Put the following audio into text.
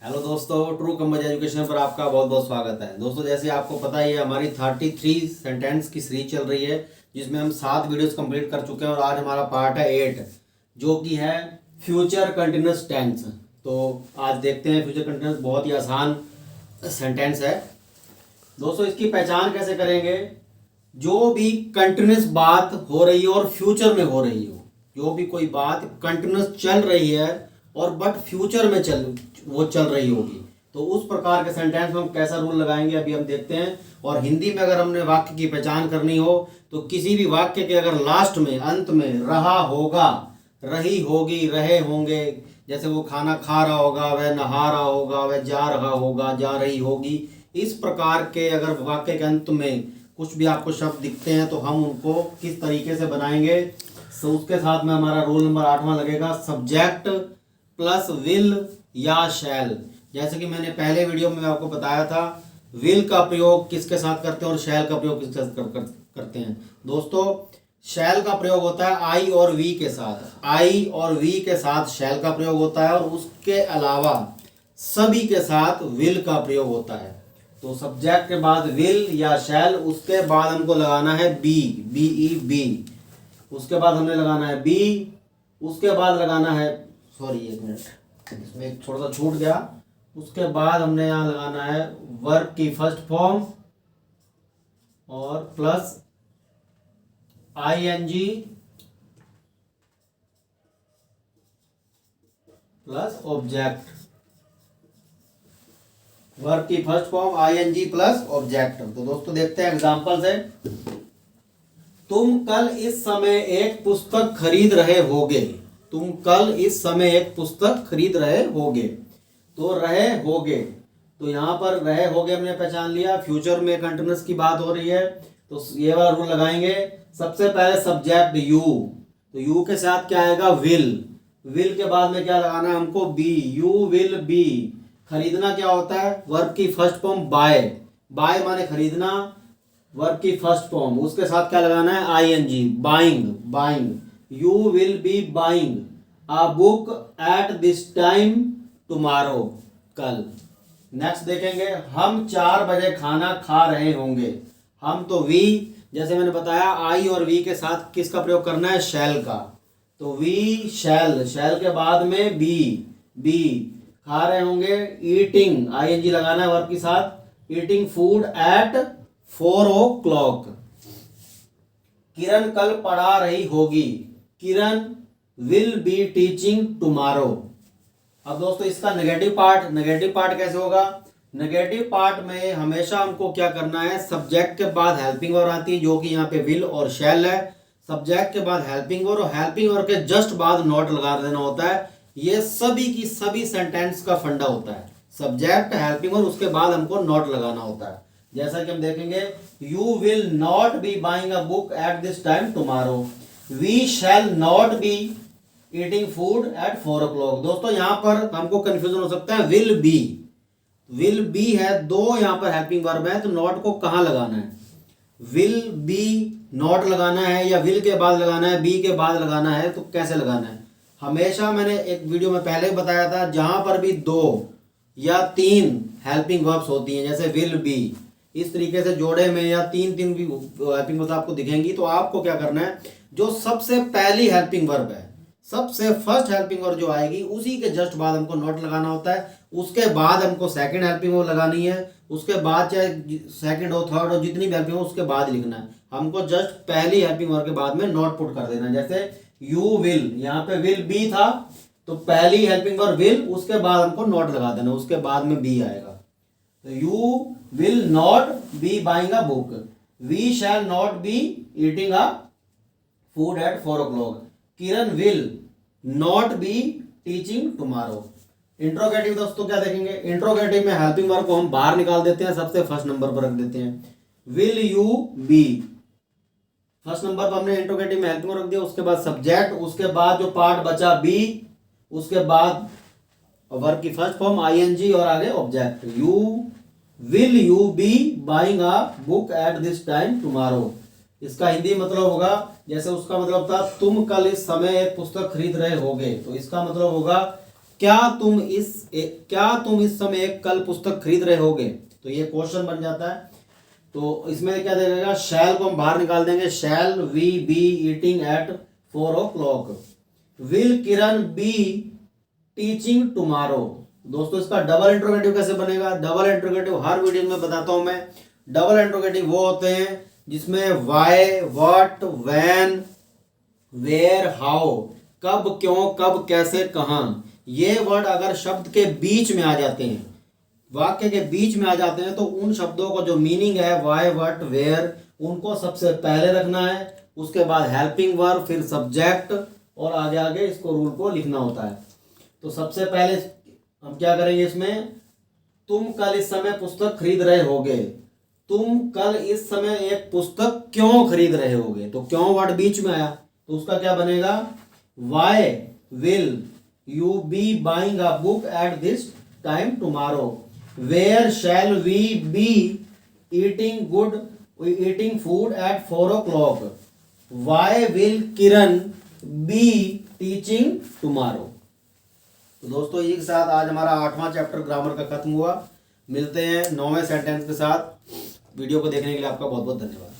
Hello दोस्तों, true Kamboj education पर आपका बहुत बहुत स्वागत है। दोस्तों, जैसे आपको पता ही है, हमारी 33 सेंटेंस की सीरीज चल रही है जिसमें हम 7 वीडियोस कंप्लीट कर चुके हैं और आज हमारा पार्ट है 8 जो कि है फ्यूचर कंटिन्यूस टेंस। तो आज देखते हैं फ्यूचर कंटिन्यूस, बहुत ही आसान सेंटेंस है। दोस्तों, इसकी पहचान कैसे करेंगे? जो भी कंटिन्यूस बात हो रही हो और फ्यूचर में हो रही हो, जो भी कोई बात कंटिन्यूस चल रही है और बट फ्यूचर में चल रही होगी, तो उस प्रकार के सेंटेंस में हम कैसा रूल लगाएंगे अभी हम देखते हैं। और हिंदी में अगर हमने वाक्य की पहचान करनी हो तो किसी भी वाक्य के अगर लास्ट में, अंत में रहा होगा, रही होगी, रहे होंगे, जैसे वो खाना खा रहा होगा, वह नहा रहा होगा, वह जा रहा होगा, जा रही होगी, इस प्रकार के अगर वाक्य के अंत में कुछ भी आपको शब्द दिखते हैं तो हम उनको किस तरीके से बनाएंगे। तो उसके साथ में हमारा रूल नंबर 8वां लगेगा, सब्जेक्ट प्लस विल या शैल। जैसे कि मैंने पहले वीडियो में आपको बताया था, विल का प्रयोग किसके साथ करते हैं और शैल का प्रयोग किसके साथ करते हैं। दोस्तों, शैल का प्रयोग होता है आई और वी के साथ, आई और वी के साथ शैल का प्रयोग होता है और उसके अलावा सभी के साथ विल का प्रयोग होता है। तो सब्जेक्ट के बाद विल या शैल, उसके बाद हमको लगाना है बी, बी ई बी, उसके बाद हमने लगाना है बी, उसके बाद लगाना है, सॉरी एक मिनट, इसमें एक थोड़ा सा छूट गया, उसके बाद हमने यहाँ लगाना है वर्ब की फर्स्ट फॉर्म और plus ING plus object, verb की first form ING plus object. तो दोस्तों देखते हैं एग्जांपल से। तुम कल इस समय एक पुस्तक खरीद रहे होगे, तुम कल इस समय एक पुस्तक खरीद रहे होगे। तो रहे होगे, तो यहाँ पर रहे होगे हमने पहचान लिया, फ्यूचर में कंटिन्यूस की बात हो रही है, तो ये वाला रूल लगाएंगे। सबसे पहले सब्जेक्ट यू, तो यू के साथ क्या आएगा? विल, विल के बाद में क्या लगाना है हमको? Be, you will be. खरीदना क्या होता है? वर्ब की फर्स्ट फॉर्म बाय, बाय माने खरीदना, वर्ब की फर्स्ट फॉर्म, उसके साथ क्या लगाना है? ING, buying, buying, you will B buying a book at this time tomorrow, कल। नेक्स्ट देखेंगे, हम 4 बजे खाना खा रहे होंगे। हम तो वी, जैसे मैंने बताया आई और वी के साथ किसका प्रयोग करना है? शैल का। तो वी शैल, शैल के बाद में बी, बी खा रहे होंगे, ईटिंग ING लगाना है वर्ब के साथ, ईटिंग फूड एट 4 o'clock। किरण कल पढ़ा रही होगी, किरण विल बी टीचिंग टुमारो। अब दोस्तों इसका नेगेटिव पार्ट, नेगेटिव पार्ट कैसे होगा? नेगेटिव पार्ट में हमेशा हमको क्या करना है? सब्जेक्ट के बाद हेल्पिंग वर्ब आती है जो कि यहाँ पे विल और शैल है। सब्जेक्ट के बाद हेल्पिंग वर्ब और हेल्पिंग वर्ब के जस्ट बाद नॉट लगा देना होता है। ये सभी की सभी सेंटेंस का फंडा होता है, सब्जेक्ट हेल्पिंग वर्ब उसके बाद हमको नॉट लगाना होता है। जैसा कि हम देखेंगे, you will not be buying a book at this time tomorrow, we shall not be eating food at 4 o'clock। दोस्तों यहाँ पर हमको कंफ्यूजन हो सकता है, विल बी, विल बी है, दो यहाँ पर हेल्पिंग वर्ब है, तो नॉट को कहाँ लगाना है? विल बी नॉट लगाना है या विल के बाद लगाना है, बी के बाद लगाना है, तो कैसे लगाना है? हमेशा मैंने एक वीडियो में पहले बताया था, जहां पर भी 2 या 3 हेल्पिंग वर्ब्स होती हैं, जैसे विल बी, इस तरीके से जोड़े में या 3 भी हेल्पिंग वर्ब आपको दिखेंगी, तो आपको क्या करना है? जो सबसे पहली हेल्पिंग वर्ब है, सबसे फर्स्ट हेल्पिंग वर्ब जो आएगी उसी के जस्ट बाद हमको नॉट लगाना होता है। उसके बाद हमको सेकंड हेल्पिंग वर्ब लगानी है, उसके बाद चाहे सेकंड हो, थर्ड हो, जितनी भी हेल्पिंग हो उसके बाद लिखना है। हमको जस्ट पहली हेल्पिंग वर्ब के बाद में नॉट पुट कर देना है। जैसे यू विल, यहाँ पे विल बी था, तो पहली हेल्पिंग वर्ब विल, उसके बाद हमको नॉट लगा देना, उसके बाद में बी आएगा। तो you will not be buying a book, we shall not be eating a food at 4 o'clock, Kiran will not be teaching tomorrow. Interrogative दोस्तों क्या देखेंगे? इंट्रोगेटिव में हेल्पिंग वर्ब को हम बाहर निकाल देते हैं, सबसे फर्स्ट नंबर पर रख देते हैं। Will you be, first number पर हमने इंट्रोगेटिव में हेल्पिंग वर्ब रख दिया, उसके बाद सब्जेक्ट, उसके बाद जो पार्ट बचा बी, उसके बाद वर्ब की फर्स्ट फॉर्म ING और आगे object. You will you be buying a book at this time tomorrow. इसका हिंदी मतलब होगा, जैसे उसका मतलब था तुम कल इस समय एक पुस्तक खरीद रहे होगे, तो इसका मतलब होगा क्या तुम इस समय एक कल पुस्तक खरीद रहे होगे, तो ये क्वेश्चन बन जाता है। तो इसमें क्या देगा, शैल को हम बाहर निकाल देंगे, shall we be eating at 4 o'clock, will Kiran be teaching tomorrow. दोस्तों इसका डबल इंट्रोगेटिव कैसे बनेगा, डबल इंट्रोगेटिव हर वीडियो में बताता हूं मैं। डबल इंट्रोगेटिव वो होते हैं जिसमें why, what, when, where, how, कब, क्यों, कब, कैसे, कहां, ये वर्ड अगर शब्द के बीच में आ जाते हैं, वाक्य के बीच में आ जाते हैं, तो उन शब्दों का जो मीनिंग है वाई, व्हाट, वेयर, उनको सबसे पहले रखना है। उसके बाद हेल्पिंग वर्ब, फिर सब्जेक्ट, और आगे आगे इसको रूल को लिखना होता है। तो सबसे पहले हम क्या करेंगे इसमें, तुम कल इस समय पुस्तक खरीद रहे होगे। तुम कल इस समय एक पुस्तक क्यों खरीद रहे होगे, तो क्यों वर्ड बीच में आया, तो उसका क्या बनेगा, why will you be buying a book at this time tomorrow, where shall we be eating food at 4 o'clock, why will Kiran be teaching tomorrow. तो दोस्तों इसी के साथ आज हमारा 8वां चैप्टर ग्रामर का खत्म हुआ। मिलते हैं 9वें सेंटेंस के साथ। वीडियो को देखने के लिए आपका बहुत बहुत धन्यवाद।